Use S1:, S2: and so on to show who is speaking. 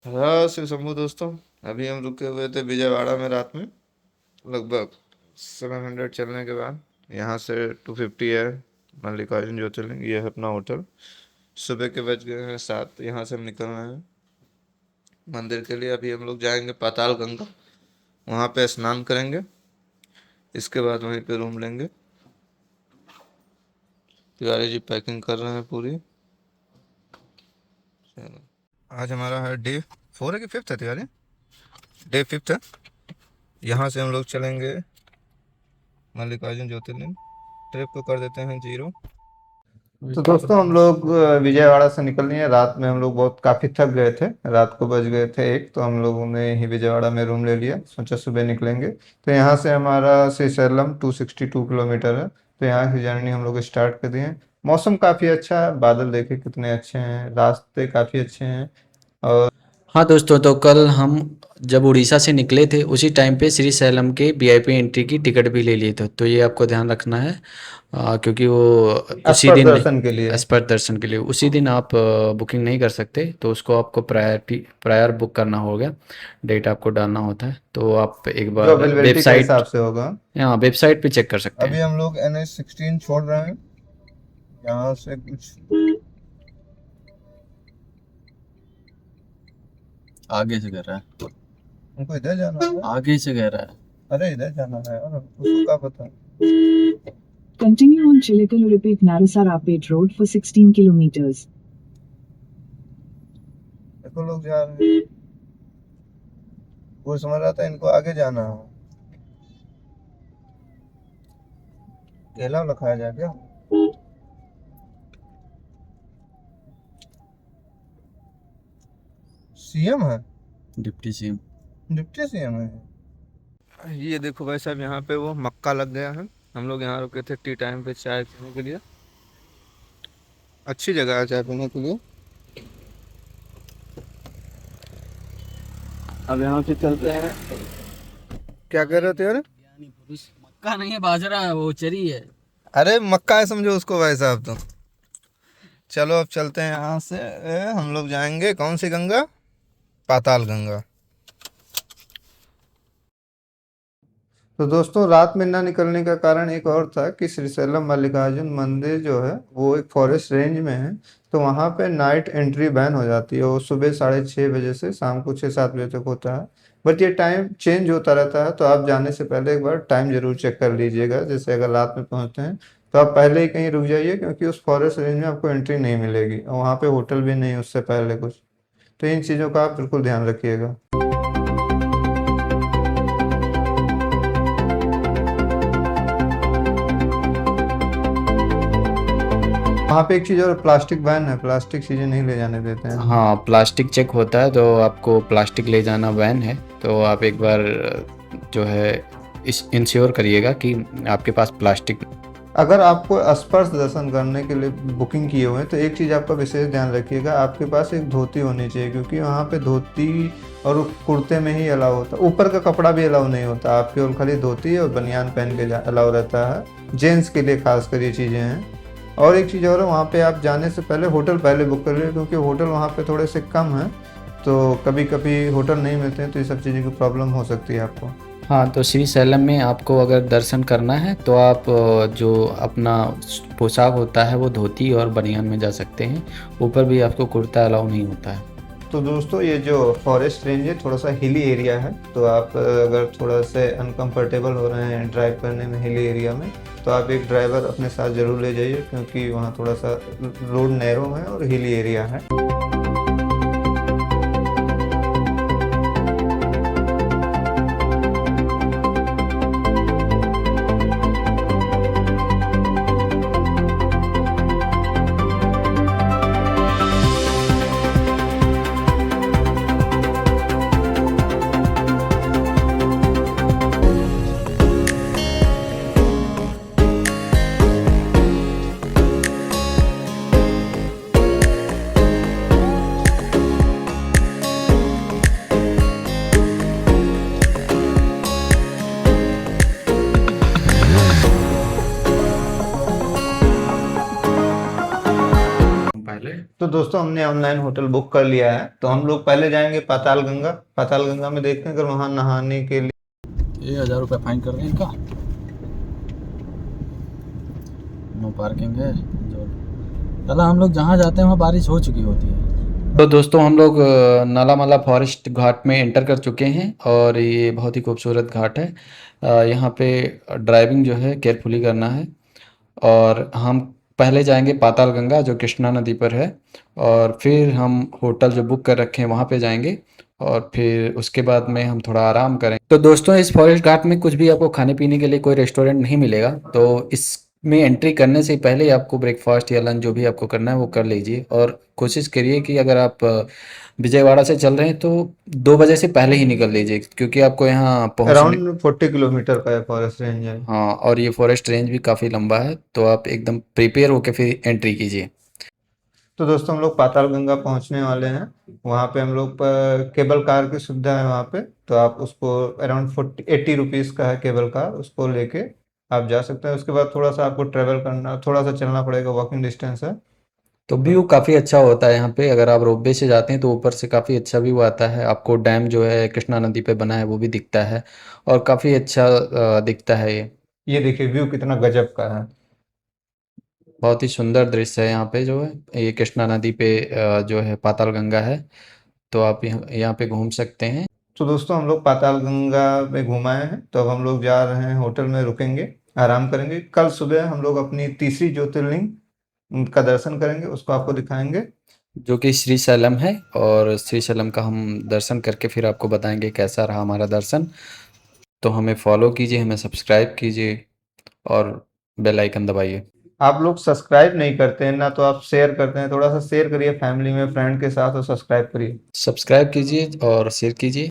S1: हाँ शिव शंभू दोस्तों। अभी हम रुके हुए थे विजयवाड़ा में रात में, लगभग 700 चलने के बाद। यहाँ से 250 है मल्लिकार्जुन ज्योतिर्लिंग, ये है अपना होटल। सुबह के बज गए हैं 7, यहाँ से हम निकल रहे हैं मंदिर के लिए। अभी हम लोग जाएंगे पाताल गंगा, वहाँ पे स्नान करेंगे, इसके बाद वहीं पे रूम लेंगे। तिवारी जी पैकिंग कर रहे हैं पूरी। चलो, आज हमारा है डे 4 है कि 5 है तिवारी? डे 5 है। यहाँ से हम लोग चलेंगे मल्लिकार्जुन ज्योतिर्लिंग। ट्रिप को कर देते हैं 0। तो दोस्तों हम लोग विजयवाड़ा से निकल लिए। रात में हम लोग बहुत काफ़ी थक गए थे, रात को बज गए थे 1, तो हम लोगों ने ही विजयवाड़ा में रूम ले लिया, सोचा सुबह निकलेंगे। तो यहाँ से हमारा श्रीशैलम 262 किलोमीटर है, तो यहाँ की जर्नी हम लोग स्टार्ट कर दिए। मौसम काफ़ी अच्छा है, बादल देखे कितने अच्छे हैं, रास्ते काफ़ी अच्छे हैं। और
S2: हाँ दोस्तों, तो कल हम जब उड़ीसा से निकले थे उसी टाइम पे श्री सैलम के वीआईपी एंट्री की टिकट भी ले लिए थे, तो ये आपको ध्यान रखना है। क्योंकि वो उसी
S1: स्पर्श
S2: दिन
S1: दर्शन के लिए।
S2: स्पष्ट दर्शन के लिए उसी दिन आप बुकिंग नहीं कर सकते, तो उसको आपको प्रायर बुक करना होगा। डेट आपको डालना होता है, तो आप एक
S1: जो
S2: बार
S1: अवेलेबिलिटी के हिसाब
S2: वेबसाइट,
S1: से होगा।
S2: हाँ वेबसाइट पे चेक कर सकते
S1: अभी
S2: हैं।
S1: हम लोग NH16 छोड़ रहे हैं, यहाँ से कुछ
S3: आगे से कर रहा है।
S1: हमको इधर जाना है।
S3: आगे से कह रहा है।
S1: अरे इधर जाना है और उसको क्या पता।
S4: Continue on Chilakalu-Repeat Narasarapet Road for 16 kilometers.
S1: देखो लोग जा रहे हैं, वो समझ रहा था इनको आगे जाना है। केला वाला खाया जाए क्या? सीएम है?
S3: Deputy CM.
S1: डिप्टी सीएम है। ये देखो भाई साहब, यहाँ पे वो मक्का लग गया है। हम लोग यहाँ रुके थे टी टाइम पे चाय पीने के लिए। अच्छी जगह है चाय पीने के लिए। अब यहाँ से चलते हैं। क्या कह रहे थे यार?
S3: मक्का नहीं है, बाजरा है, वो चरी है।
S1: अरे मक्का है समझो उसको भाई साहब। तो चलो अब चलते हैं यहाँ से। हम लोग जाएंगे कौन सी गंगा? पाताल गंगा। तो दोस्तों रात में ना निकलने का कारण एक और था कि श्रीशैलम मल्लिकार्जुन मंदिर जो है वो एक फॉरेस्ट रेंज में है, तो वहाँ पे नाइट एंट्री बैन हो जाती है। वो सुबह 6:30 बजे से शाम को 6-7 बजे तक होता है। बट ये टाइम चेंज होता रहता है, तो आप जाने से पहले एक बार टाइम जरूर चेक कर लीजिएगा। जैसे अगर रात में पहुँचते हैं तो आप पहले ही कहीं रुक जाइए, क्योंकि उस फॉरेस्ट रेंज में आपको एंट्री नहीं मिलेगी और वहाँ पे होटल भी नहीं उससे पहले कुछ। तो इन चीज़ों का आप बिल्कुल ध्यान रखिएगा। वहाँ पे एक चीज़ और, प्लास्टिक बैन है, प्लास्टिक चीज़ें नहीं ले जाने देते हैं।
S2: हाँ प्लास्टिक चेक होता है, तो आपको प्लास्टिक ले जाना बैन है। तो आप एक बार जो है इस इंश्योर करिएगा कि आपके पास प्लास्टिक।
S1: अगर आपको स्पर्श दर्शन करने के लिए बुकिंग किए हुए हैं तो एक चीज़ आपका विशेष ध्यान रखिएगा, आपके पास एक धोती होनी चाहिए, क्योंकि वहाँ पे धोती और कुर्ते में ही अलाउ होता है, ऊपर का कपड़ा भी अलाउ नहीं होता। आप केवल खाली धोती और बनियान पहन के अलाउ रहता है। जेंट्स के लिए खास कर ये चीज़ें हैं। और एक चीज़ और है, वहाँ पे आप जाने से पहले होटल पहले बुक कर लीजिए, क्योंकि होटल वहाँ पे थोड़े से कम हैं, तो कभी कभी होटल नहीं मिलते हैं, तो ये सब चीज़ों की प्रॉब्लम हो सकती है आपको।
S2: हाँ, तो श्री सैलम में आपको अगर दर्शन करना है तो आप जो अपना पोशाक होता है वो धोती और बनियान में जा सकते हैं। ऊपर भी आपको कुर्ता अलाउ नहीं होता है।
S1: तो दोस्तों ये जो फॉरेस्ट रेंज है थोड़ा सा हिली एरिया है, तो आप अगर थोड़ा से अनकंफर्टेबल हो रहे हैं ड्राइव करने में हिली एरिया में, तो आप एक ड्राइवर अपने साथ ज़रूर ले जाइए, क्योंकि वहाँ थोड़ा सा रोड नैरो है और हिली एरिया है। दोस्तों हमने ऑनलाइन होटल बुक कर लिया है, तो हम लोग पहले जाएंगे पाताल गंगा। पाताल गंगा में देखते हैं अगर वहाँ नहाने के लिए
S3: 1000 रुपये फाइन कर रहे हैं इनका। नो पार्किंग है जो। चला हम लोग जहाँ जाते हैं वहाँ बारिश हो चुकी होती है।
S2: तो दोस्तों हम लोग नालामाला फॉरेस्ट घाट में एंटर कर चुके हैं और ये बहुत ही खूबसूरत घाट है। यहाँ पे ड्राइविंग जो है केयरफुली करना है और हम पहले जाएंगे पाताल गंगा जो कृष्णा नदी पर है और फिर हम होटल जो बुक कर रखे हैं वहाँ पे जाएंगे और फिर उसके बाद में हम थोड़ा आराम करें। तो दोस्तों इस फॉरेस्ट घाट में कुछ भी आपको खाने पीने के लिए कोई रेस्टोरेंट नहीं मिलेगा, तो इसमें एंट्री करने से पहले ही आपको ब्रेकफास्ट या लंच जो भी आपको करना है वो कर लीजिए और कोशिश करिए कि अगर आप विजयवाड़ा से चल रहे हैं तो 2 बजे से पहले ही निकल लीजिए क्योंकि आपको यहाँ पहुँचने
S1: अराउंड 40 किलोमीटर का है फॉरेस्ट रेंज है।
S2: हाँ, और ये फॉरेस्ट रेंज भी काफ़ी लंबा है, तो आप एकदम प्रिपेयर होके फिर एंट्री कीजिए।
S1: तो दोस्तों हम लोग पाताल गंगा पहुंचने वाले हैं। वहाँ पे हम लोग पर केबल कार की सुविधा है वहाँ पे, तो आप उसको अराउंड 80 रुपीज़ का है केबल कार, उसको लेके आप जा सकते हैं। उसके बाद थोड़ा सा आपको ट्रेवल करना, थोड़ा सा चलना पड़ेगा, वॉकिंग डिस्टेंस है।
S2: तो व्यू काफ़ी अच्छा होता है यहाँ पे। अगर आप रोपवे से जाते हैं तो ऊपर से काफ़ी अच्छा व्यू आता है। आपको डैम जो है कृष्णा नदी पे बना है वो भी दिखता है और काफ़ी अच्छा दिखता है
S1: ये देखिए व्यू कितना गजब का है।
S2: बहुत ही सुंदर दृश्य है यहाँ पे जो है। ये कृष्णा नदी पे जो है पाताल गंगा है, तो आप यहाँ पे घूम सकते हैं।
S1: तो दोस्तों हम लोग पाताल गंगा में घुमाए हैं, तो अब हम लोग जा रहे हैं होटल में, रुकेंगे, आराम करेंगे। कल सुबह हम लोग अपनी तीसरी ज्योतिर्लिंग का दर्शन करेंगे, उसको आपको दिखाएंगे।
S2: जो कि श्री शैलम है और श्री शैलम का हम दर्शन करके फिर आपको बताएंगे कैसा रहा हमारा दर्शन। तो हमें फॉलो कीजिए, हमें सब्सक्राइब कीजिए और बेल आइकन दबाइए।
S1: आप लोग सब्सक्राइब नहीं करते हैं ना, तो आप शेयर करते हैं, थोड़ा सा शेयर करिए फैमिली में, फ्रेंड के साथ, और सब्सक्राइब करिए।
S2: सब्सक्राइब कीजिए और शेयर कीजिए।